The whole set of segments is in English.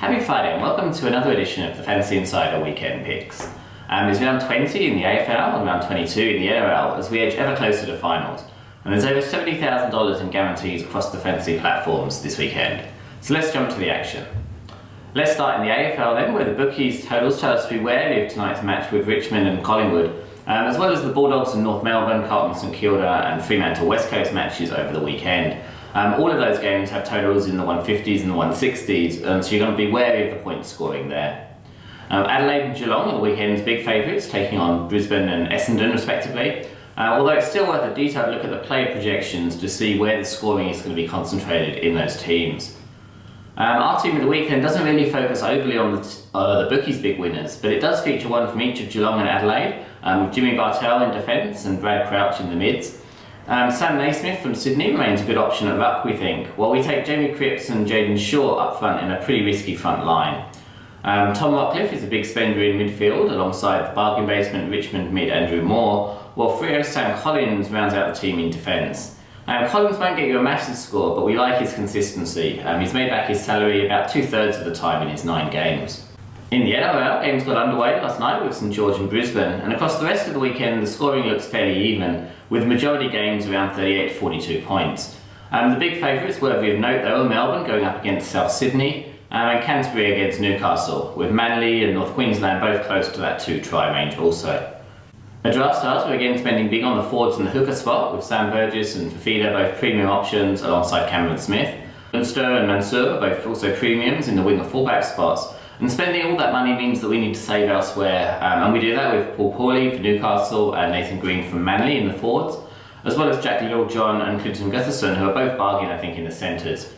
Happy Friday and welcome to another edition of the Fantasy Insider Weekend Picks. It's round 20 in the AFL and round 22 in the NRL as we edge ever closer to finals. And there's over $70,000 in guarantees across the fantasy platforms this weekend. So let's jump to the action. Let's start in the AFL then, where the bookies totals tell us to be wary of tonight's match with Richmond and Collingwood, as well as the Bulldogs and North Melbourne, Carlton, St Kilda and Fremantle West Coast matches over the weekend. All of those games have totals in the 150s and the 160s, so you're going to be wary of the point scoring there. Adelaide and Geelong are the weekend's big favourites, taking on Brisbane and Essendon respectively, although it's still worth a detailed look at the player projections to see where the scoring is going to be concentrated in those teams. Our team of the weekend doesn't really focus overly on the bookies' big winners, but it does feature one from each of Geelong and Adelaide, with Jimmy Bartel in defence and Brad Crouch in the mids. Sam Naismith from Sydney remains a good option at ruck, we think, while we take Jamie Cripps and Jaden Shaw up front in a pretty risky front line. Tom Rockcliffe is a big spender in midfield alongside the bargain basement Richmond mid Andrew Moore, while Freo Sam Collins rounds out the team in defence. Collins won't get you a massive score, but we like his consistency. He's made back his salary about 2/3 of the time in his 9 games. In the NRL, games got underway last night with St George and Brisbane, and across the rest of the weekend the scoring looks fairly even, with majority games around 38 to 42 points. The big favourites worthy of note though are Melbourne going up against South Sydney, and Canterbury against Newcastle, with Manly and North Queensland both close to that 2-try range also. At Draftstars, we're again spending big on the forwards and the hooker spot, with Sam Burgess and Fafita both premium options alongside Cameron Smith. Munster and Mansour are both also premiums in the winger fullback spots. And spending all that money means that we need to save elsewhere, and we do that with Paul Pawley for Newcastle and Nathan Green from Manly in the forwards, as well as Jack Littlejohn and Clinton Gutherson, who are both bargain I think in the centres.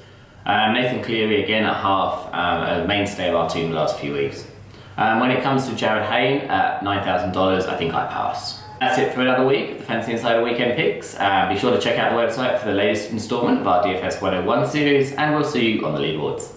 Nathan Cleary again at half, a mainstay of our team the last few weeks. When it comes to Jared Hayne at $9,000, I think I pass. That's it for another week of the Fantasy Insider Weekend Picks. Be sure to check out the website for the latest instalment of our DFS 101 series, and we'll see you on the leaderboards.